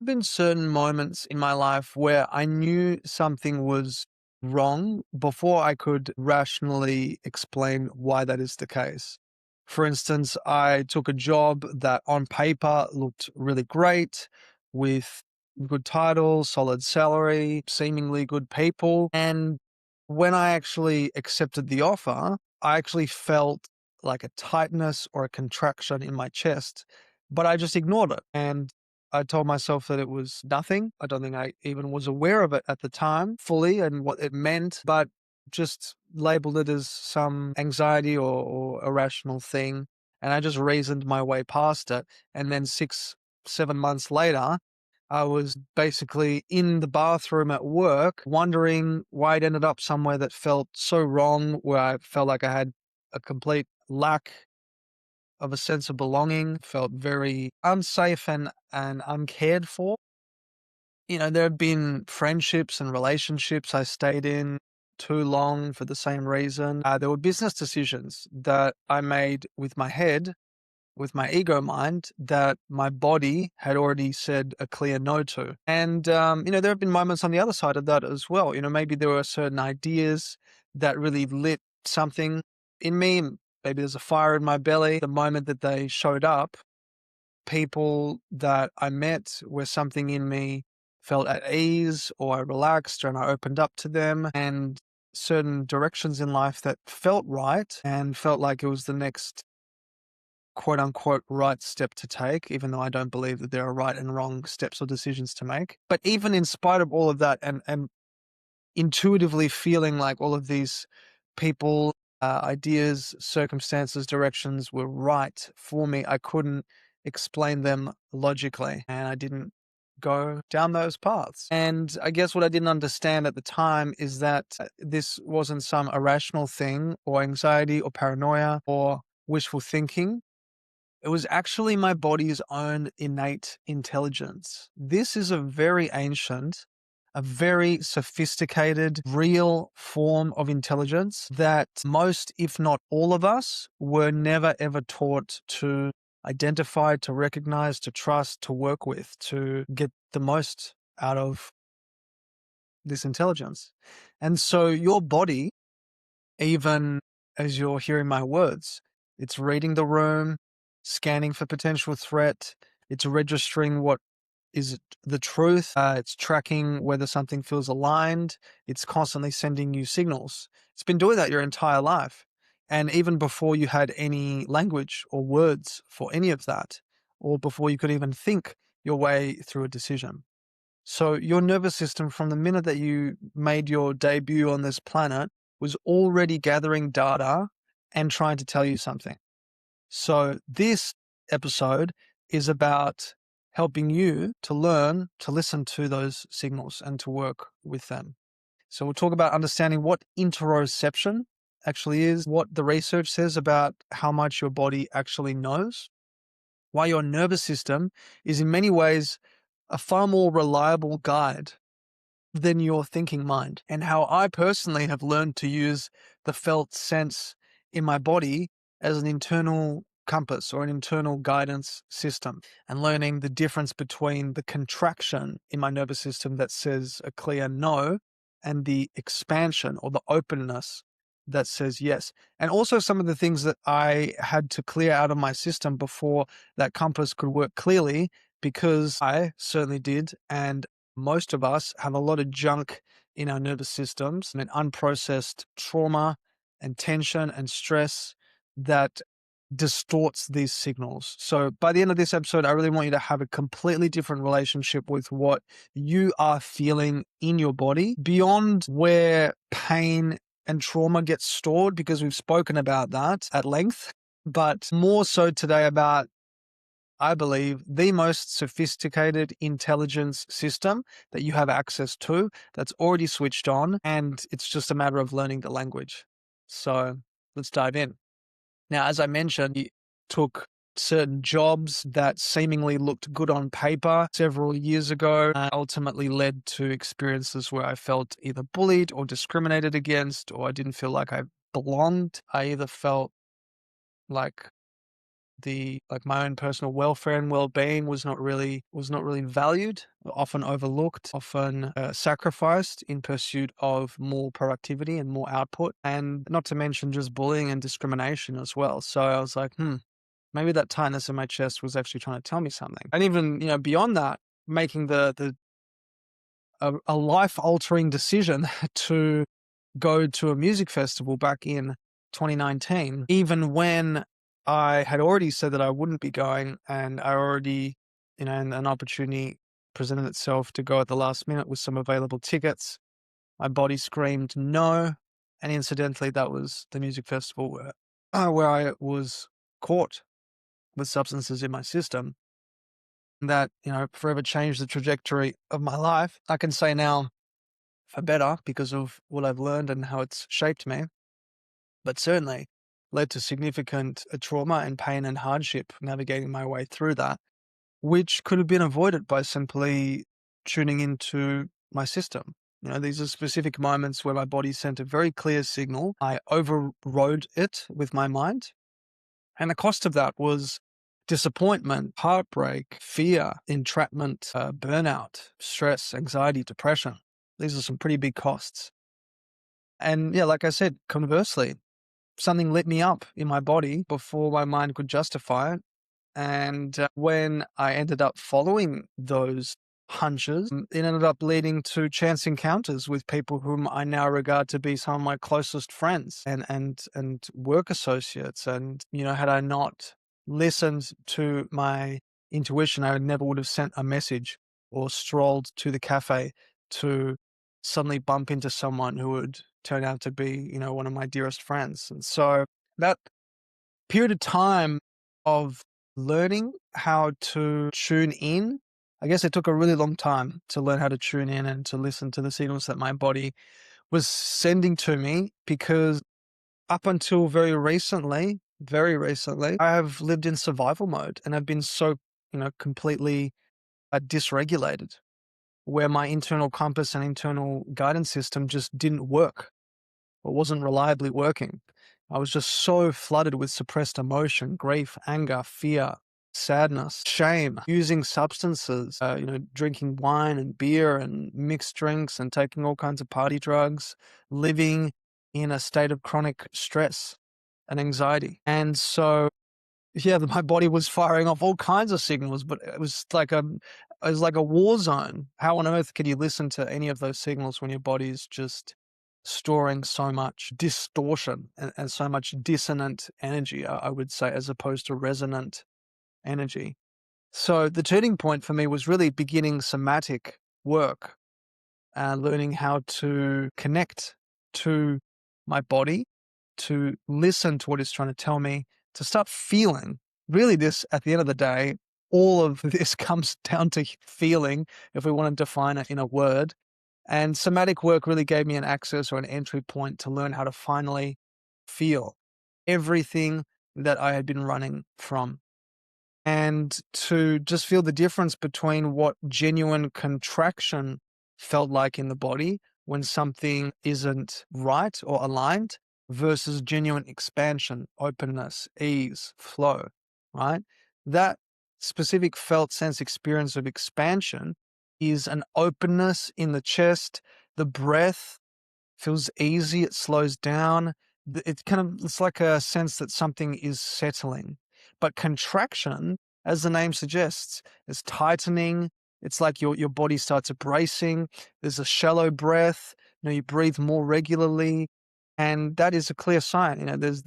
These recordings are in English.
been certain moments in my life where I knew something was wrong before I could rationally explain why that is the case. For instance, I took a job that on paper looked really great with good title, solid salary, seemingly good people. And when I actually accepted the offer, I actually felt like a tightness or a contraction in my chest, but I just ignored it. And I told myself that it was nothing. I don't think I even was aware of it at the time fully and what it meant, but just labeled it as some anxiety or irrational thing. And I just reasoned my way past it. And then 7 months later, I was basically in the bathroom at work, wondering why it ended up somewhere that felt so wrong, where I felt like I had a complete lack of a sense of belonging, felt very unsafe and uncared for. There have been friendships and relationships I stayed in too long for the same reason. There were business decisions that I made with my head, with my ego mind, that my body had already said a clear no to. And, there have been moments on the other side of that as well. Maybe there were certain ideas that really lit something in me. Maybe there's a fire in my belly. The moment that they showed up, people that I met where something in me felt at ease or I relaxed and I opened up to them, and certain directions in life that felt right and felt like it was the next quote unquote right step to take, even though I don't believe that there are right and wrong steps or decisions to make. But even in spite of all of that and intuitively feeling like all of these people, ideas, circumstances, directions were right for me, I couldn't explain them logically and I didn't go down those paths. And I guess what I didn't understand at the time is that this wasn't some irrational thing or anxiety or paranoia or wishful thinking. It was actually my body's own innate intelligence. This is a very ancient, a very sophisticated, real form of intelligence that most, if not all of us, were never ever taught to identify, to recognize, to trust, to work with, to get the most out of this intelligence. And so your body, even as you're hearing my words, it's reading the room, scanning for potential threat. It's registering what is the truth. It's tracking whether something feels aligned. It's constantly sending you signals. It's been doing that your entire life. And even before you had any language or words for any of that, or before you could even think your way through a decision. So your nervous system, from the minute that you made your debut on this planet, was already gathering data and trying to tell you something. So this episode is about helping you to learn to listen to those signals and to work with them. So we'll talk about understanding what interoception actually is, what the research says about how much your body actually knows, why your nervous system is in many ways a far more reliable guide than your thinking mind, and how I personally have learned to use the felt sense in my body as an internal compass or an internal guidance system, and learning the difference between the contraction in my nervous system that says a clear no and the expansion or the openness that says yes. And also some of the things that I had to clear out of my system before that compass could work clearly, because I certainly did, and most of us have a lot of junk in our nervous systems and unprocessed trauma and tension and stress that distorts these signals. So by the end of this episode, I really want you to have a completely different relationship with what you are feeling in your body beyond where pain and trauma gets stored, because we've spoken about that at length, but more so today about, I believe, the most sophisticated intelligence system that you have access to that's already switched on, and it's just a matter of learning the language. So let's dive in. Now, as I mentioned, you took certain jobs that seemingly looked good on paper several years ago, and ultimately led to experiences where I felt either bullied or discriminated against, or I didn't feel like I belonged. I either felt like my own personal welfare and well-being was not really valued, often overlooked, often sacrificed in pursuit of more productivity and more output, and not to mention just bullying and discrimination as well. So I was like, maybe that tightness in my chest was actually trying to tell me something. And even, beyond that, making a life-altering decision to go to a music festival back in 2019, even when I had already said that I wouldn't be going, and I already, and an opportunity presented itself to go at the last minute with some available tickets. My body screamed no. And incidentally, that was the music festival where I was caught with substances in my system that, forever changed the trajectory of my life. I can say now for better because of what I've learned and how it's shaped me, but certainly led to significant trauma and pain and hardship navigating my way through that, which could have been avoided by simply tuning into my system. These are specific moments where my body sent a very clear signal. I overrode it with my mind. And the cost of that was disappointment, heartbreak, fear, entrapment, burnout, stress, anxiety, depression. These are some pretty big costs. And yeah, like I said, conversely, something lit me up in my body before my mind could justify it. And when I ended up following those hunches, it ended up leading to chance encounters with people whom I now regard to be some of my closest friends and work associates. And, had I not listened to my intuition, I never would have sent a message or strolled to the cafe to suddenly bump into someone who would turn out to be, one of my dearest friends. And so that period of time of learning how to tune in, I guess it took a really long time to learn how to tune in and to listen to the signals that my body was sending to me, because up until very recently, I have lived in survival mode and have been so, completely dysregulated, where my internal compass and internal guidance system just didn't work or wasn't reliably working. I was just so flooded with suppressed emotion, grief, anger, fear, sadness, shame, using substances, drinking wine and beer and mixed drinks and taking all kinds of party drugs, living in a state of chronic stress and anxiety. And so, yeah, my body was firing off all kinds of signals, but it was like a war zone. How on earth can you listen to any of those signals when your body's just storing so much distortion and so much dissonant energy, I would say, as opposed to resonant energy? So the turning point for me was really beginning somatic work, learning how to connect to my body, to listen to what it's trying to tell me, to start feeling. Really, this, at the end of the day, all of this comes down to feeling, if we want to define it in a word. And somatic work really gave me an access or an entry point to learn how to finally feel everything that I had been running from, and to just feel the difference between what genuine contraction felt like in the body when something isn't right or aligned versus genuine expansion, openness, ease, flow, right? That specific felt sense experience of expansion is an openness in the chest. The breath feels easy. It slows down. It's like a sense that something is settling. But contraction, as the name suggests, is tightening. It's like your body starts bracing. There's a shallow breath. You breathe more regularly, and that is a clear sign. This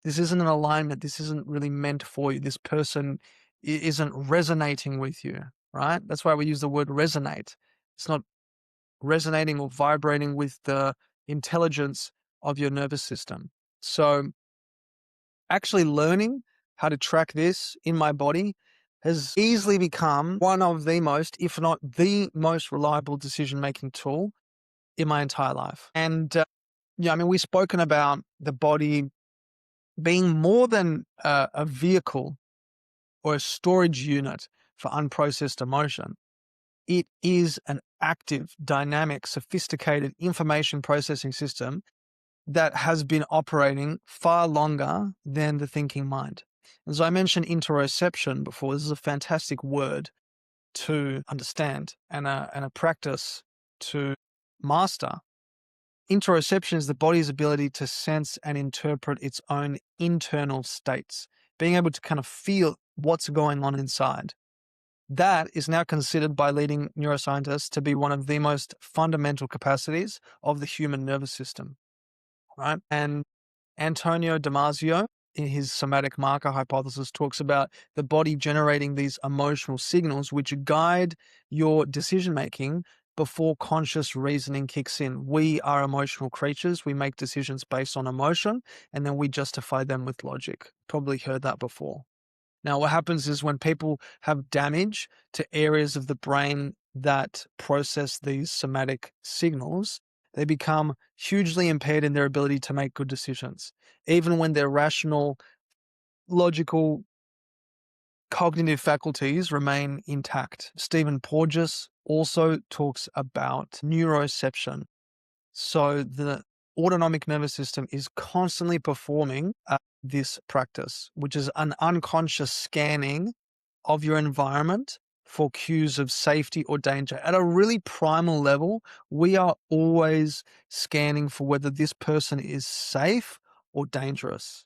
isn't an alignment. This isn't really meant for you. This person isn't resonating with you, right? That's why we use the word resonate. It's not resonating or vibrating with the intelligence of your nervous system. So actually learning how to track this in my body has easily become one of the most, if not the most reliable decision-making tool in my entire life. And we've spoken about the body being more than a vehicle or a storage unit for unprocessed emotion. It is an active, dynamic, sophisticated information processing system that has been operating far longer than the thinking mind. As I mentioned interoception before, this is a fantastic word to understand and a practice to master. Interoception is the body's ability to sense and interpret its own internal states, being able to kind of feel what's going on inside. That is now considered by leading neuroscientists to be one of the most fundamental capacities of the human nervous system, right? And Antonio Damasio, in his somatic marker hypothesis, talks about the body generating these emotional signals which guide your decision making before conscious reasoning kicks in. We are emotional creatures. We make decisions based on emotion and then we justify them with logic. Probably heard that before. Now, what happens is when people have damage to areas of the brain that process these somatic signals, they become hugely impaired in their ability to make good decisions, even when their rational, logical, cognitive faculties remain intact. Stephen Porges also talks about neuroception. So the autonomic nervous system is constantly performing this practice, which is an unconscious scanning of your environment for cues of safety or danger. At a really primal level, we are always scanning for whether this person is safe or dangerous,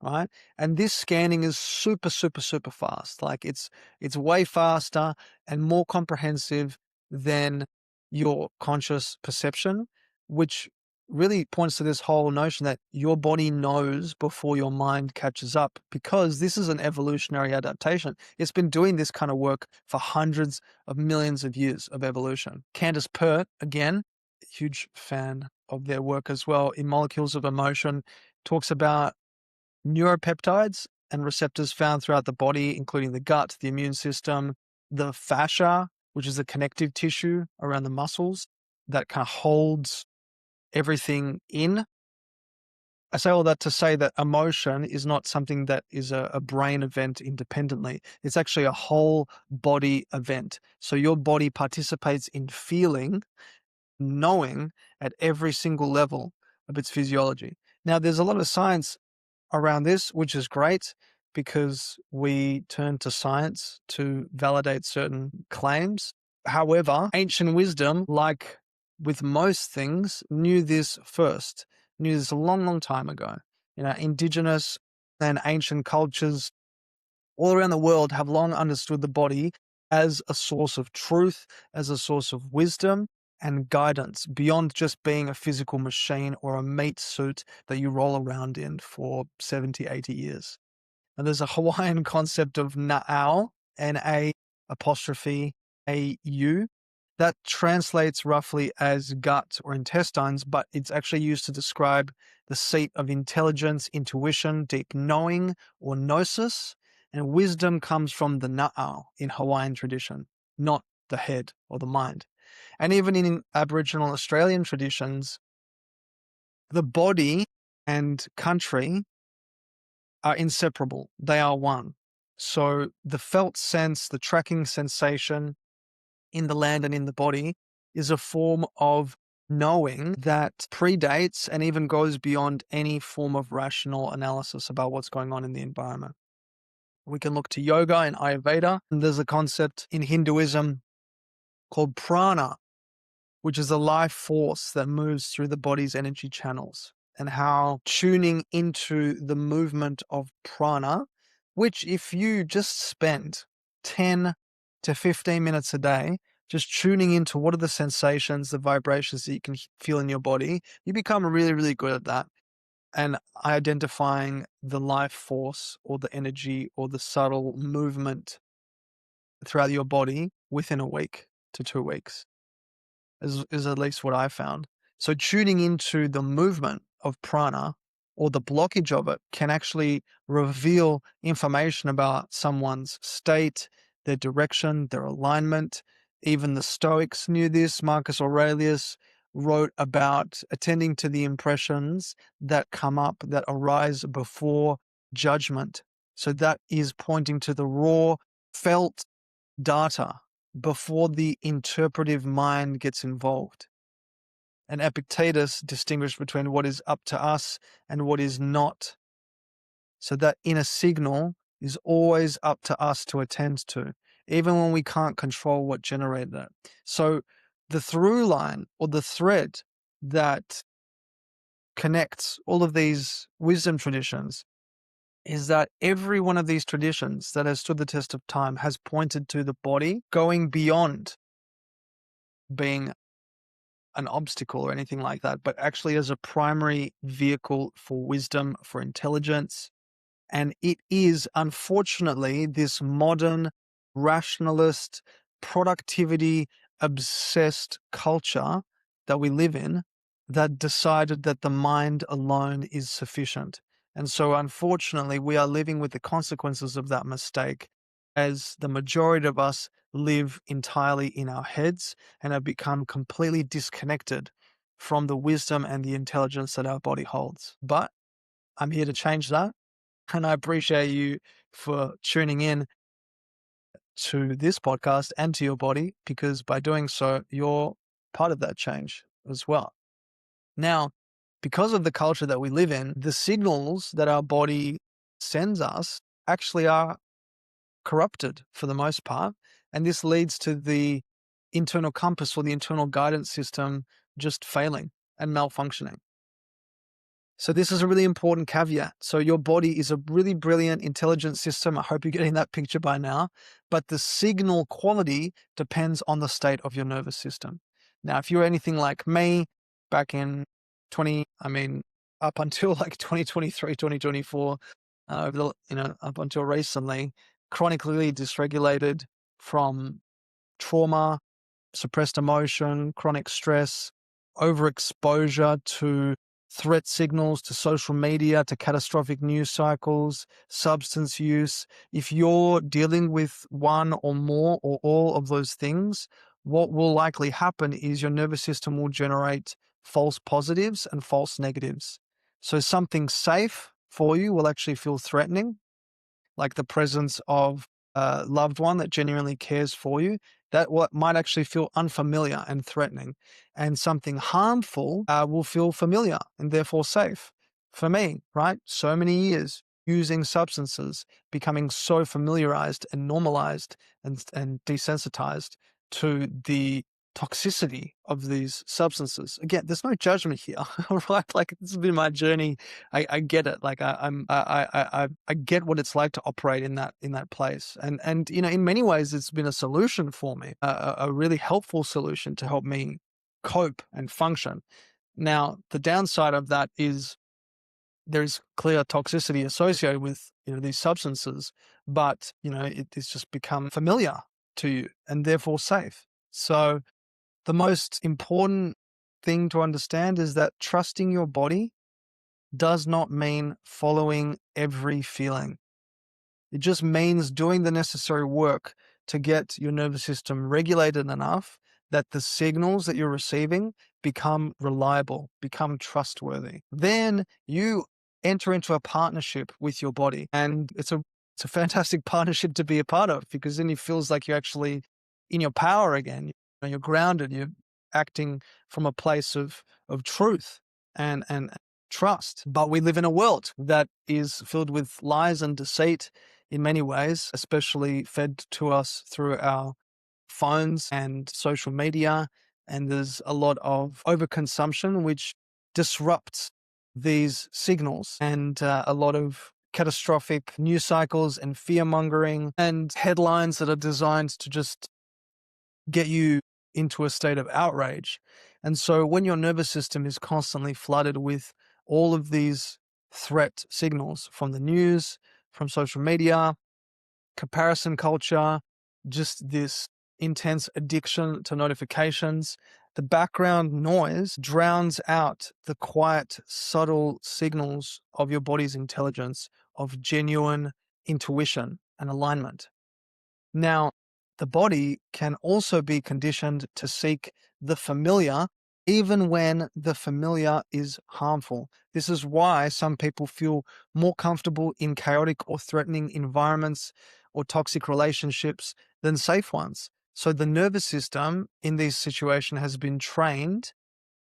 right? And this scanning is super, super, super fast. Like it's way faster and more comprehensive than your conscious perception, which really points to this whole notion that your body knows before your mind catches up, because this is an evolutionary adaptation. It's been doing this kind of work for hundreds of millions of years of evolution. Candace Pert, again, huge fan of their work as well, in Molecules of Emotion, talks about neuropeptides and receptors found throughout the body, including the gut, the immune system, the fascia, which is the connective tissue around the muscles that kind of holds everything in. I say all that to say that emotion is not something that is a brain event independently. It's actually a whole body event. So your body participates in feeling, knowing at every single level of its physiology. Now, there's a lot of science around this, which is great because we turn to science to validate certain claims. However, ancient wisdom, like with most things, knew this first, knew this a long, long time ago. Indigenous and ancient cultures all around the world have long understood the body as a source of truth, as a source of wisdom and guidance, beyond just being a physical machine or a meat suit that you roll around in for 70, 80 years. And there's a Hawaiian concept of na'au, N-A apostrophe A-U, that translates roughly as gut or intestines, but it's actually used to describe the seat of intelligence, intuition, deep knowing, or gnosis. And wisdom comes from the na'au in Hawaiian tradition, not the head or the mind. And even in Aboriginal Australian traditions, the body and country are inseparable. They are one. So the felt sense, the tracking sensation in the land and in the body is a form of knowing that predates and even goes beyond any form of rational analysis about what's going on in the environment. We can look to yoga and Ayurveda. And there's a concept in Hinduism called prana, which is a life force that moves through the body's energy channels, and how tuning into the movement of prana, which if you just spend 10 to 15 minutes a day, just tuning into what are the sensations, the vibrations that you can feel in your body, you become really, really good at that. And identifying the life force or the energy or the subtle movement throughout your body within a week to 2 weeks is at least what I found. So tuning into the movement of prana or the blockage of it can actually reveal information about someone's state, their direction, their alignment. Even the Stoics knew this. Marcus Aurelius wrote about attending to the impressions that come up, that arise before judgment. So that is pointing to the raw, felt data before the interpretive mind gets involved. And Epictetus distinguished between what is up to us and what is not. So that inner signal is always up to us to attend to, even when we can't control what generated it. So the through line or the thread that connects all of these wisdom traditions is that every one of these traditions that has stood the test of time has pointed to the body going beyond being an obstacle or anything like that, but actually as a primary vehicle for wisdom, for intelligence. And it is, unfortunately, this modern, rationalist, productivity obsessed culture that we live in that decided that the mind alone is sufficient. And so, unfortunately, we are living with the consequences of that mistake as the majority of us live entirely in our heads and have become completely disconnected from the wisdom and the intelligence that our body holds. But I'm here to change that. And I appreciate you for tuning in to this podcast and to your body, because by doing so, you're part of that change as well. Now, because of the culture that we live in, the signals that our body sends us actually are corrupted for the most part. And this leads to the internal compass or the internal guidance system just failing and malfunctioning. So this is a really important caveat. So your body is a really brilliant, intelligent system. I hope you're getting that picture by now. But the signal quality depends on the state of your nervous system. Now, if you're anything like me, back in up until like 2023, 2024, up until recently, chronically dysregulated from trauma, suppressed emotion, chronic stress, overexposure to threat signals, to social media, to catastrophic news cycles, substance use. If you're dealing with one or more or all of those things, what will likely happen is your nervous system will generate false positives and false negatives. So something safe for you will actually feel threatening, like the presence of a loved one that genuinely cares for you, that what might actually feel unfamiliar and threatening. And something harmful will feel familiar and therefore safe. For me, right? So many years using substances, becoming so familiarized and normalized and desensitized to the toxicity of these substances. Again, there's no judgment here, right? Like, this has been my journey. I get it. Like I get what it's like to operate in that place. And in many ways, it's been a solution for me, a really helpful solution to help me cope and function. Now, the downside of that is there's clear toxicity associated with these substances, but it's just become familiar to you and therefore safe. So the most important thing to understand is that trusting your body does not mean following every feeling. It just means doing the necessary work to get your nervous system regulated enough that the signals that you're receiving become reliable, become trustworthy. Then you enter into a partnership with your body. And it's a fantastic partnership to be a part of, because then it feels like you're actually in your power again. You're grounded, you're acting from a place of truth and trust. But we live in a world that is filled with lies and deceit in many ways, especially fed to us through our phones and social media. And there's a lot of overconsumption, which disrupts these signals, and a lot of catastrophic news cycles and fear mongering and headlines that are designed to just get you into a state of outrage. And so when your nervous system is constantly flooded with all of these threat signals from the news, from social media, comparison culture, just this intense addiction to notifications, the background noise drowns out the quiet, subtle signals of your body's intelligence, of genuine intuition and alignment. Now, the body can also be conditioned to seek the familiar even when the familiar is harmful. This is why some people feel more comfortable in chaotic or threatening environments or toxic relationships than safe ones. So the nervous system in this situation has been trained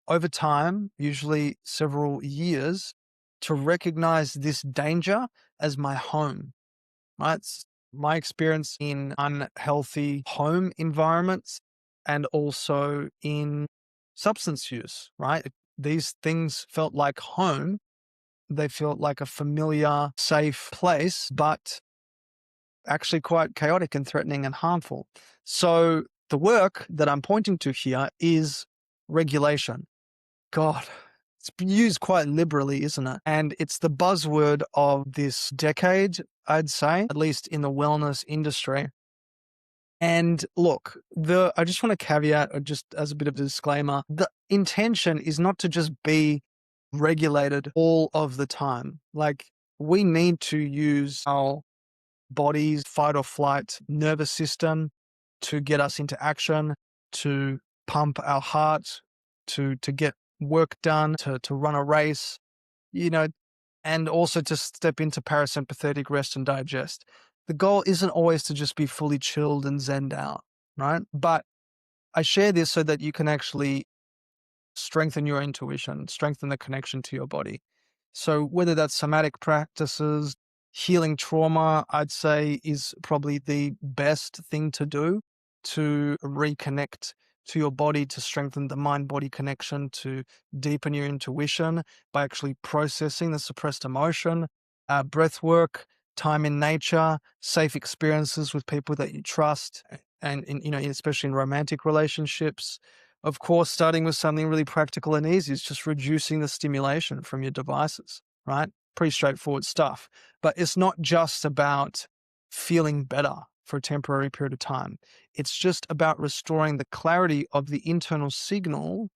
over time, usually several years, to recognize this danger as my home. right? My experience in unhealthy home environments and also in substance use, right? These things felt like home. They felt like a familiar, safe place, but actually quite chaotic and threatening and harmful. So the work that I'm pointing to here is regulation. God, it's been used quite liberally, isn't it? And it's the buzzword of this decade, I'd say, at least in the wellness industry. And look, I just want to caveat, or just as a bit of a disclaimer, the intention is not to just be regulated all of the time. Like, we need to use our body's fight or flight nervous system to get us into action, to pump our heart, to get work done, to run a race, you know, and also to step into parasympathetic rest and digest. The goal isn't always to just be fully chilled and zenned out, right? But I share this so that you can actually strengthen your intuition, strengthen the connection to your body. So whether that's somatic practices, healing trauma, I'd say is probably the best thing to do to reconnect to your body, to strengthen the mind-body connection, to deepen your intuition by actually processing the suppressed emotion, breath work, time in nature, safe experiences with people that you trust, and especially in romantic relationships. Of course, starting with something really practical and easy is just reducing the stimulation from your devices, right? Pretty straightforward stuff. But it's not just about feeling better for a temporary period of time. It's just about restoring the clarity of the internal signal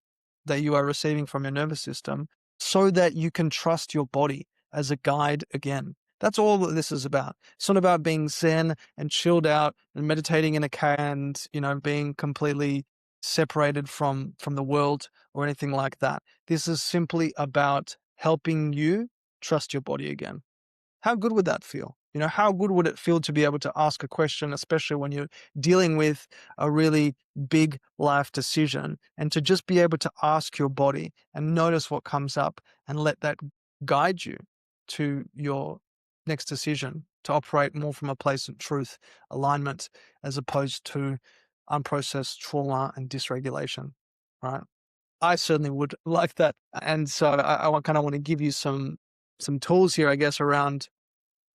that you are receiving from your nervous system so that you can trust your body as a guide again. That's all that this is about. It's not about being zen and chilled out and meditating in a cave and, being completely separated from the world or anything like that. This is simply about helping you trust your body again. How good would that feel? How good would it feel to be able to ask a question, especially when you're dealing with a really big life decision, and to just be able to ask your body and notice what comes up and let that guide you to your next decision, to operate more from a place of truth, alignment, as opposed to unprocessed trauma and dysregulation, right? I certainly would like that. And so I kind of want to give you some tools here, I guess, around,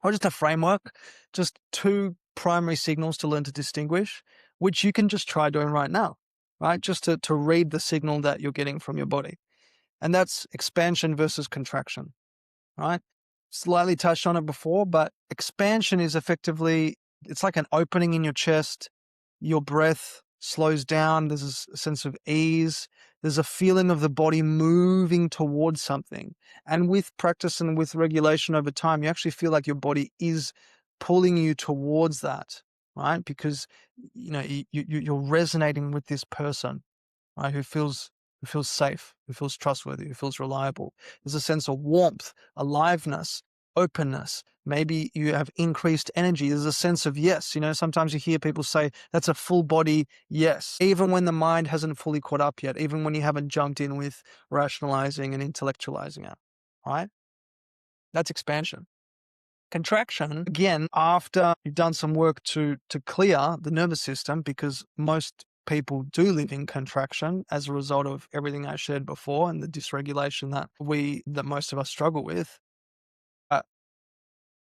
or just a framework, just two primary signals to learn to distinguish, which you can just try doing right now, right? Just to read the signal that you're getting from your body. And that's expansion versus contraction, right? Slightly touched on it before, but expansion is effectively, it's like an opening in your chest. Your breath slows down. There's a sense of ease. There's a feeling of the body moving towards something. And with practice and with regulation over time, you actually feel like your body is pulling you towards that, right? Because, you're resonating with this person, right? Who feels safe, who feels trustworthy, who feels reliable. There's a sense of warmth, aliveness, openness. Maybe you have increased energy. There's a sense of yes. Sometimes you hear people say that's a full body yes, even when the mind hasn't fully caught up yet, even when you haven't jumped in with rationalizing and intellectualizing it, right? That's expansion. Contraction, again, after you've done some work to clear the nervous system, because most people do live in contraction as a result of everything I shared before and the dysregulation that most of us struggle with. Uh,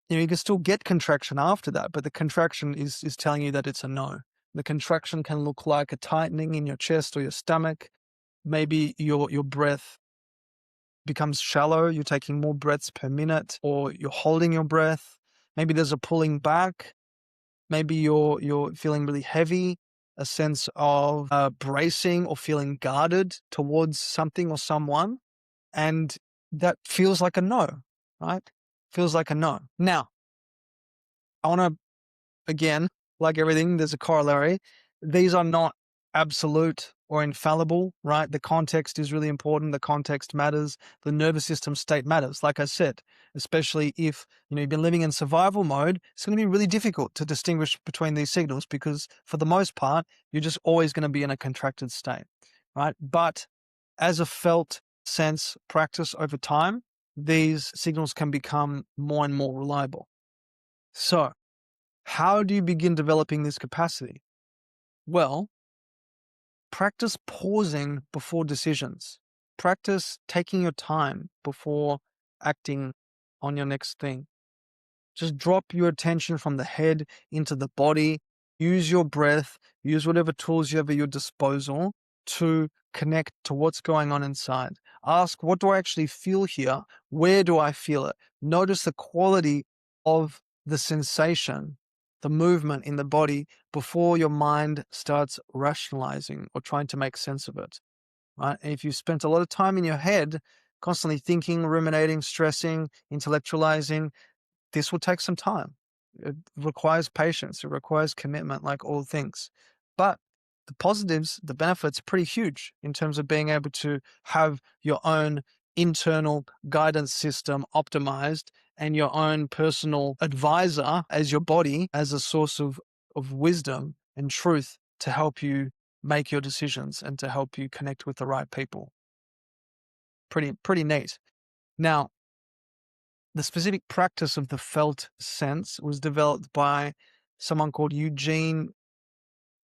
you can still get contraction after that, but the contraction is telling you that it's a no. The contraction can look like a tightening in your chest or your stomach. Maybe your breath becomes shallow, you're taking more breaths per minute, or you're holding your breath. Maybe there's a pulling back. Maybe you're feeling really heavy, a sense of bracing or feeling guarded towards something or someone. And that feels like a no, right? Feels like a no. Now, I want to, again, like everything, there's a corollary. These are not absolute or infallible, right? The context is really important. The context matters. The nervous system state matters. Like I said, especially if you've been living in survival mode, it's going to be really difficult to distinguish between these signals because for the most part, you're just always going to be in a contracted state, right? But as a felt sense practice over time, these signals can become more and more reliable. So How do you begin developing this capacity? Well, practice pausing before decisions. Practice taking your time before acting on your next thing. Just drop your attention from the head into the body. Use your breath. Use whatever tools you have at your disposal to connect to what's going on inside. Ask, what do I actually feel here? Where do I feel it? Notice the quality of the sensation, the movement in the body before your mind starts rationalizing or trying to make sense of it. Right? And if you spent a lot of time in your head, constantly thinking, ruminating, stressing, intellectualizing, this will take some time. It requires patience. It requires commitment, like all things. But the positives, the benefits are pretty huge in terms of being able to have your own internal guidance system optimized and your own personal advisor as your body, as a source of wisdom and truth to help you make your decisions and to help you connect with the right people. Pretty neat. Now, the specific practice of the felt sense was developed by someone called Eugene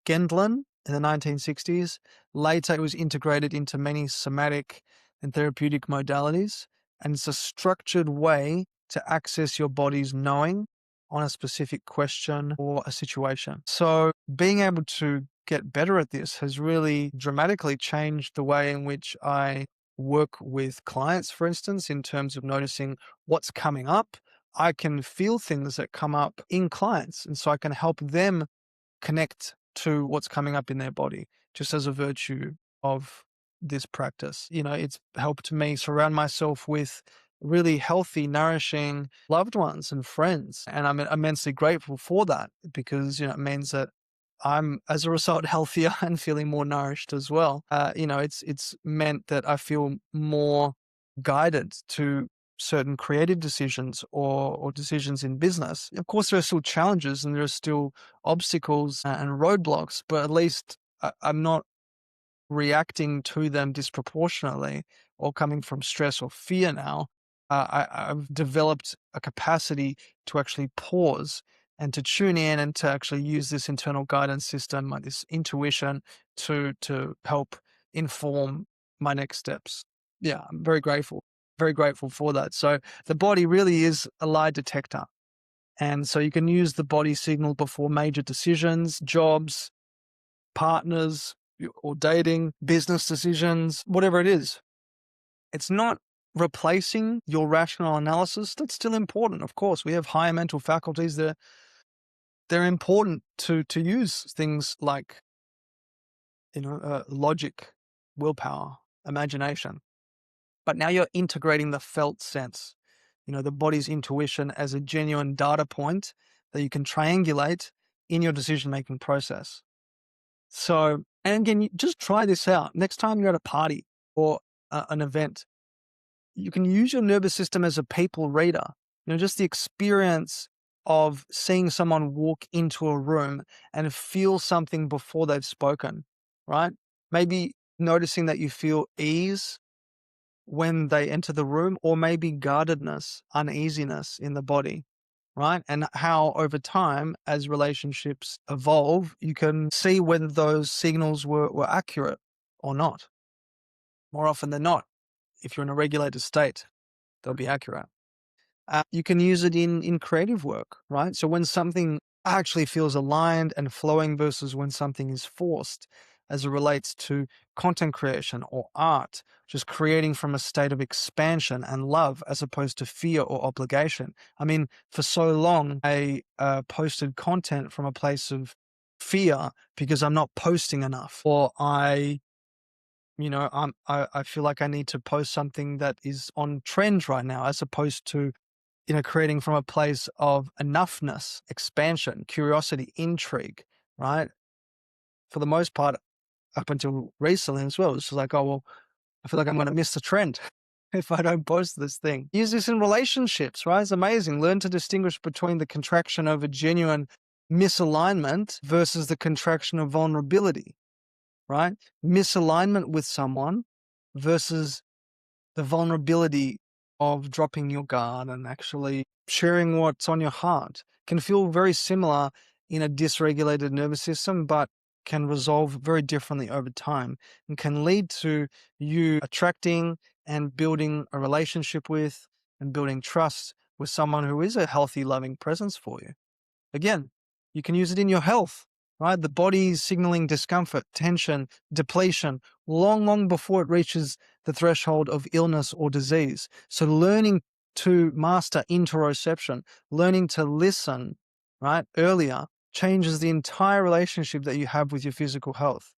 Gendlin in the 1960s. Later, it was integrated into many somatic and therapeutic modalities, and it's a structured way to access your body's knowing on a specific question or a situation. So being able to get better at this has really dramatically changed the way in which I work with clients, for instance, in terms of noticing what's coming up. I can feel things that come up in clients, and so I can help them connect to what's coming up in their body just as a virtue of this practice. It's helped me surround myself with really healthy, nourishing loved ones and friends. And I'm immensely grateful for that because, it means that I'm, as a result, healthier and feeling more nourished as well. It's meant that I feel more guided to certain creative decisions or decisions in business. Of course, there are still challenges and there are still obstacles and roadblocks, but at least I'm not reacting to them disproportionately or coming from stress or fear now. I've developed a capacity to actually pause and to tune in and to actually use this internal guidance system, like this intuition, to help inform my next steps. Yeah, I'm very grateful for that. So the body really is a lie detector. And so you can use the body signal before major decisions, jobs, partners, or dating, business decisions, whatever it is. It's not replacing your rational analysis. That's still important. Of course, we have higher mental faculties. They're important to use things like, logic, willpower, imagination. But now you're integrating the felt sense, the body's intuition as a genuine data point that you can triangulate in your decision-making process. So, and again, you just try this out. Next time you're at a party or an event, you can use your nervous system as a people reader. Just the experience of seeing someone walk into a room and feel something before they've spoken, right? Maybe noticing that you feel ease when they enter the room, or maybe guardedness, uneasiness in the body, right? And how over time, as relationships evolve, you can see whether those signals were accurate or not. More often than not, if you're in a regulated state, they'll be accurate. You can use it in creative work, right? So when something actually feels aligned and flowing versus when something is forced, as it relates to content creation or art, just creating from a state of expansion and love as opposed to fear or obligation. I mean, for so long, I posted content from a place of fear because I'm not posting enough, or I feel like I need to post something that is on trend right now, as opposed to creating from a place of enoughness, expansion, curiosity, intrigue, right? For the most part, up until recently as well, it's just like, oh, well, I feel like I'm going to miss the trend if I don't post this thing. Use this in relationships, right? It's amazing. Learn to distinguish between the contraction of a genuine misalignment versus the contraction of vulnerability, right? Misalignment with someone versus the vulnerability of dropping your guard and actually sharing what's on your heart can feel very similar in a dysregulated nervous system, but can resolve very differently over time and can lead to you attracting and building a relationship with and building trust with someone who is a healthy, loving presence for you. Again, you can use it in your health, right? The body's signaling discomfort, tension, depletion, long, long before it reaches the threshold of illness or disease. So learning to master interoception, learning to listen, right, earlier changes the entire relationship that you have with your physical health.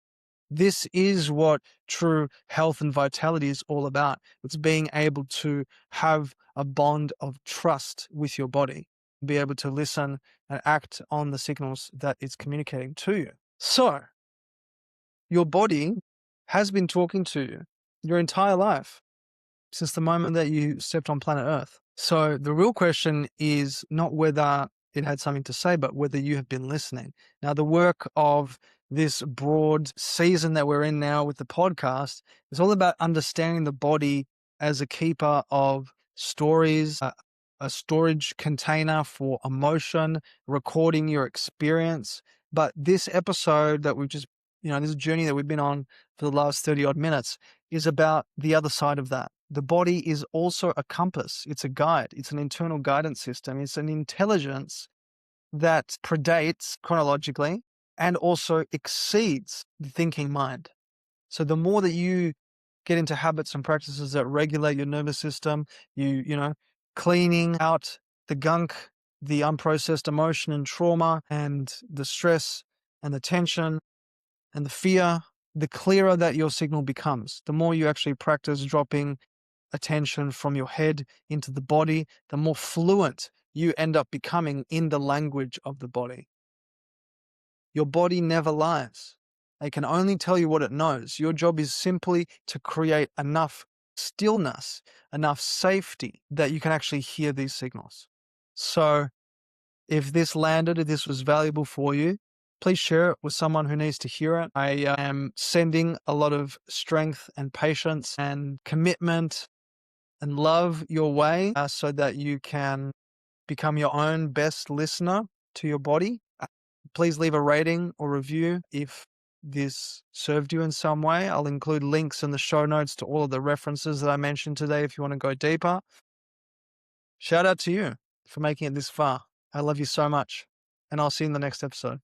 This is what true health and vitality is all about. It's being able to have a bond of trust with your body, be able to listen and act on the signals that it's communicating to you. So, your body has been talking to you your entire life since the moment that you stepped on planet Earth. So, the real question is not whether it had something to say, but whether you have been listening. Now, the work of this broad season that we're in now with the podcast is all about understanding the body as a keeper of stories, a storage container for emotion, recording your experience. But this episode that we've just, this journey that we've been on for the last 30 odd minutes is about the other side of that. The body is also a compass. It's a guide. It's an internal guidance system. It's an intelligence that predates chronologically and also exceeds the thinking mind. So the more that you get into habits and practices that regulate your nervous system, cleaning out the gunk, the unprocessed emotion and trauma and the stress and the tension and the fear, the clearer that your signal becomes. The more you actually practice dropping attention from your head into the body, the more fluent you end up becoming in the language of the body. Your body never lies. It can only tell you what it knows. Your job is simply to create enough stillness, enough safety that you can actually hear these signals. So if this landed, if this was valuable for you, please share it with someone who needs to hear it. I am sending a lot of strength and patience and commitment and love your way so that you can become your own best listener to your body. Please leave a rating or review if this served you in some way. I'll include links in the show notes to all of the references that I mentioned today if you want to go deeper. Shout out to you for making it this far. I love you so much, and I'll see you in the next episode.